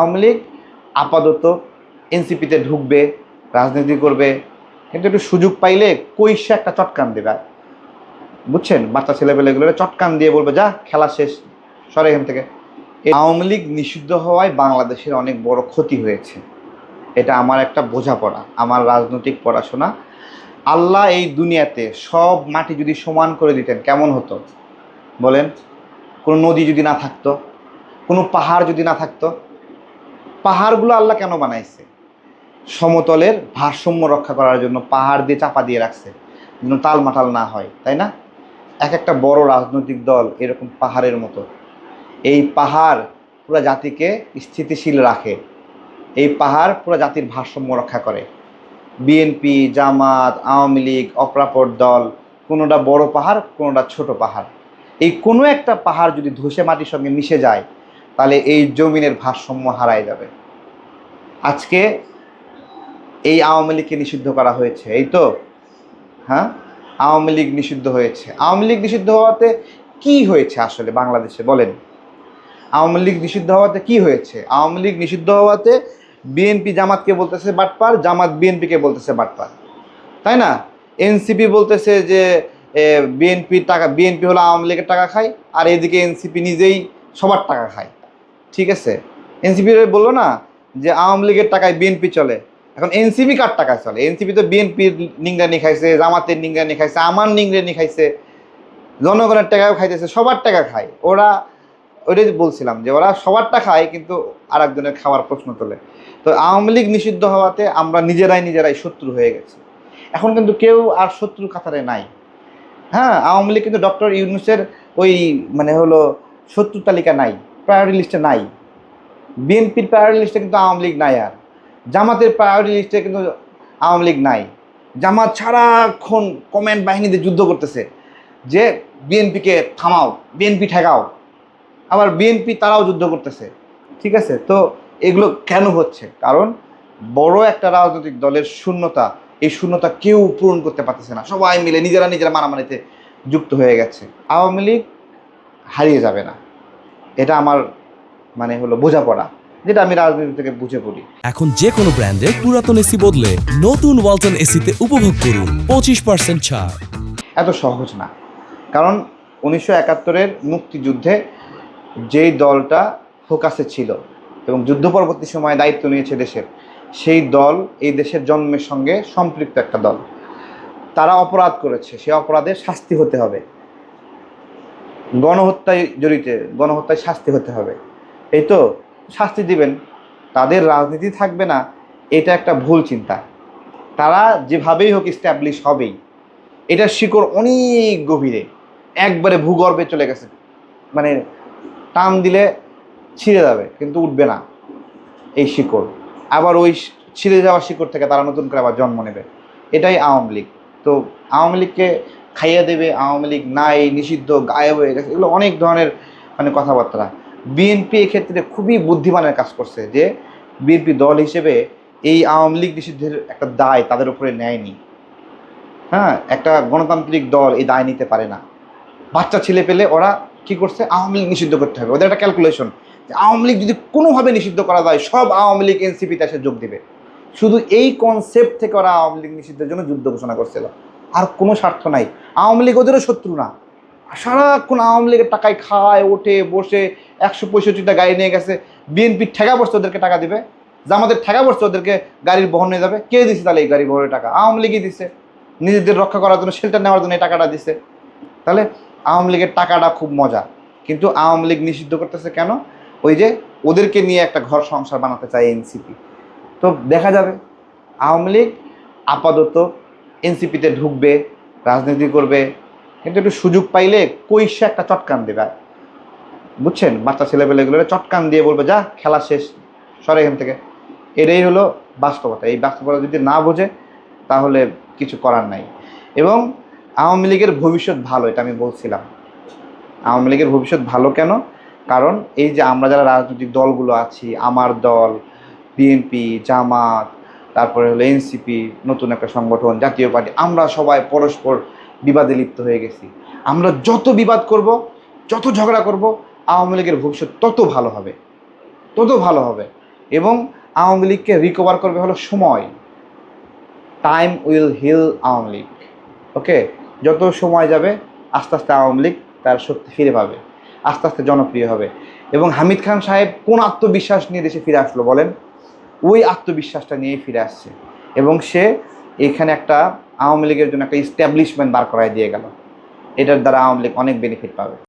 আওয়ামী লীগ আপাতত এনসিপিতে ঢুকবে, রাজনীতি করবে, কিন্তু একটু সুযোগ পাইলে কইসে একটা চটকান দেবে, বুঝছেন? বাচ্চা ছেলেপেলেগুলো চটকান দিয়ে বলবে যা খেলা শেষ, সরে এখান থেকে। আওয়ামী লীগ নিষিদ্ধ হওয়ায় বাংলাদেশের অনেক বড় ক্ষতি হয়েছে, এটা আমার একটা বোঝাপড়া, আমার রাজনৈতিক পড়াশোনা। আল্লাহ এই দুনিয়াতে সব মাটি যদি সমান করে দিতেন কেমন হতো বলেন? কোনো নদী যদি না থাকতো, কোনো পাহাড় যদি না থাকতো। পাহাড়গুলো আল্লাহ কেন বানাইছে? সমতলের ভারসাম্য রক্ষা করার জন্য পাহাড় দিয়ে চাপা দিয়ে রাখছে, যেন টালমাটাল না হয়, তাই না? এক একটা বড় রাজনৈতিক দল এরকম পাহাড়ের মতো। এই পাহাড় পুরো জাতিকে স্থিতিশীল রাখে, এই পাহাড় পুরো জাতির ভারসাম্য রক্ষা করে। বিএনপি, জামাত, আওয়ামী লীগ, অপরাপর দল, কোনোটা বড় পাহাড়, কোনোটা ছোট পাহাড়। এই কোনো একটা পাহাড় যদি ধসে মাটির সঙ্গে মিশে যায়, তাহলে এই জমিনের ভারসাম্য হারায় যাবে। আজকে এই আওয়ামী লীগকে নিষিদ্ধ করা হয়েছে, এই তো, হ্যাঁ, আওয়ামী লীগ নিষিদ্ধ হয়েছে। আওয়ামী লীগ নিষিদ্ধ হওয়াতে কি হয়েছে আসলে বাংলাদেশে বলেন? আওয়ামী লীগ নিষিদ্ধ হওয়াতে কি হয়েছে? আওয়ামী লীগ নিষিদ্ধ হওয়াতে বিএনপি জামাতকে বলতেছে বাটপার, জামাত বিএনপিকে বলতেছে বাটপার, তাই না? এনসিপি বলতেছে যে বিএনপির টাকা, বিএনপি হলো আওয়ামী লীগের টাকা খায়, আর এদিকে এনসিপি নিজেই সবার টাকা খায়। ঠিক আছে, এনসিপি বললো না যে আওয়ামী লীগের টাকায় বিএনপি চলে, এখন এনসিপি কার টাকায় চলে? এনসিপি তো বিএনপির নিংরানি খাইছে, জামাতের নিংরানি খাইছে, আমার নিংরানি খাইছে, জনগণের টাকাও খাইতেছে, সবার টাকা খায় ওরা। ওইটাই বলছিলাম যে ওরা সবারটা খায়, কিন্তু আর একজনের খাওয়ার প্রশ্ন তোলে। তো আওয়ামী লীগ নিষিদ্ধ হওয়াতে আমরা নিজেরাই শত্রু হয়ে গেছি। এখন কিন্তু কেউ আর শত্রুর কাতারে নাই। হ্যাঁ, আওয়ামী লীগ কিন্তু ডক্টর ইউনূসের ওই মানে হলো শত্রু তালিকা নাই, প্রায়োরিটি লিস্টে নাই। বিএনপির প্রায়োরিটি লিস্টে কিন্তু আওয়ামী লীগ নাই, আর জামাতের প্রায়োরিটি লিস্টে কিন্তু আওয়ামী লীগ নাই। জামাত সারাক্ষণ কমেন্ট বাহিনীতে যুদ্ধ করতেছে যে বিএনপিকে থামাও, বিএনপি ঠেকাও, আবার বিএনপি তারাও যুদ্ধ করতেছে। ঠিক আছে, তো এগুলো কেন হচ্ছে? কারণ বড় একটা রাজনৈতিক দলের শূন্যতা, এই শূন্যতা কেউ পূরণ করতে পারতেছে না, সবাই মিলে নিজেরা মারামারিতে যুক্ত হয়ে গেছে। আওয়ামী লীগ হারিয়ে যাবে না, এটা আমার মানে হলো বোঝাপড়া, যেটা আমি রাজনীতি থেকে বুঝে পড়ি। এখন যে কোনো ব্র্যান্ডের পুরাতন এসি বদলে নতুন ওয়ালটন এসিতে উপভোগ করুন 25% ছাড়। এত সহজ না, কারণ 1971-এর মুক্তিযুদ্ধে যেই দলটা ফোকাসে ছিল এবং যুদ্ধ পরবর্তী সময়ে দায়িত্ব নিয়েছে দেশের, সেই দল এই দেশের জন্মের সঙ্গে সম্পৃক্ত একটা দল। তারা অপরাধ করেছে, সেই অপরাধের শাস্তি হতে হবে। গণহত্যায় জড়িত, গণহত্যায় শাস্তি হতে হবে, এই তো, শাস্তি দিবেন। তাদের রাজনীতি থাকবে না, এটা একটা ভুল চিন্তা। তারা যেভাবেই হোক স্ট্যাবলিশ হবেই, এটার শিকড় অনেক গভীরে, একবারে ভূগর্ভে চলে গেছে, মানে টান দিলে ছিঁড়ে যাবে কিন্তু উঠবে না এই শিকড়। আবার ওই ছিঁড়ে যাওয়া শিকড় থেকে তারা নতুন করে আবার জন্ম নেবে। এটাই আওয়ামী লীগ। তো আওয়ামী লীগকে খাইয়ে দেবে, আওয়ামী লীগ নাই, নিষিদ্ধ, গায়েব হয়ে গেছে, এগুলো অনেক ধরনের মানে কথাবার্তা। বিএনপি এক্ষেত্রে খুবই বুদ্ধিমানের কাজ করছে যে বিএনপি দল হিসেবে এই আওয়ামী লীগ নিষিদ্ধের একটা দায় তাদের উপরে নেয়নি। হ্যাঁ, একটা গণতান্ত্রিক দল এই দায় নিতে পারে না। বাচ্চা ছেলে পেলে ওরা কি করছে, আওয়ামী লীগ নিষিদ্ধ করতে হবে, ওদের একটা ক্যালকুলেশন যে আওয়ামী লীগ যদি কোনোভাবে নিষিদ্ধ করা যায় সব আওয়ামী লীগ এনসিপিতে এসে যোগ দেবে। শুধু এই কনসেপ্ট থেকে ওরা আওয়ামী লীগ নিষিদ্ধের জন্য যুদ্ধ ঘোষণা করছিল, আর কোনো স্বার্থ নাই। আওয়ামী লীগ ওদেরও শত্রু না, সারাক্ষণ আওয়ামী লীগের টাকায় খায়, ওঠে বসে, 165টা গাড়ি নিয়ে গেছে, বিএনপি ঠেকা বসছে ওদেরকে টাকা দিবে, জামাতের ঠেকা বসছে ওদেরকে গাড়ির বহন নিয়ে যাবে। কে দিচ্ছে তাহলে এই গাড়ি বহনের টাকা? আওয়ামী লীগই দিচ্ছে, নিজেদের রক্ষা করার জন্য, শেল্টার নেওয়ার জন্য এই টাকাটা দিচ্ছে। তাহলে আওয়ামী লীগের টাকাটা খুব মজা, কিন্তু আওয়ামী লীগ নিষিদ্ধ করতেছে কেন? ওই যে ওদেরকে নিয়ে একটা ঘর সংসার বানাতে চায় এনসিপি। তো দেখা যাবে আওয়ামী লীগ আপাতত এনসিপিতে ঢুকবে, রাজনীতি করবে, কিন্তু একটু সুযোগ পাইলে কইসে একটা চটকান দেবে, বুঝছেন? বাচ্চা ছেলেপেলেগুলো চটকান দিয়ে বলবে যা খেলা শেষ, সরে এখান থেকে। এটাই হলো বাস্তবতা। এই বাস্তবতা যদি না বোঝে তাহলে কিছু করার নাই। এবং আওয়ামী লীগের ভবিষ্যৎ ভালো, এটা আমি বলছিলাম। আওয়ামী লীগের ভবিষ্যৎ ভালো কেন? কারণ এই যে আমরা যারা রাজনৈতিক দলগুলো আছি, আমার দল, বিএনপি, জামাত, তারপরে হলো এনসিপি, নতুন একটা সংগঠন, জাতীয় পার্টি, আমরা সবাই পরস্পর বিবাদে লিপ্ত হয়ে গেছি। আমরা যত বিবাদ করব, যত ঝগড়া করব, আওয়ামী লীগের ভবিষ্যৎ তত ভালো হবে, তত ভালো হবে। এবং আওয়ামী লীগকে রিকভার করবে হলো সময়। Time will heal Awami League. Okay, যত সময় যাবে আস্তে আস্তে আওয়ামী লীগ তার শক্তি ফিরে পাবে, আস্তে আস্তে জনপ্রিয় হবে। এবং হামিদ খান সাহেব কোন আত্মবিশ্বাস নিয়ে দেশে ফিরে আসলো বলেন? ওই আত্মবিশ্বাসটা নিয়েই ফিরে আসছে এবং সে এখানে একটা আওয়ামী লীগের জন্য একটা ইস্টাবলিশমেন্ট দাঁড় করায় দিয়ে গেল। এটার দ্বারা আওয়ামী লীগ অনেক বেনিফিট পাবে।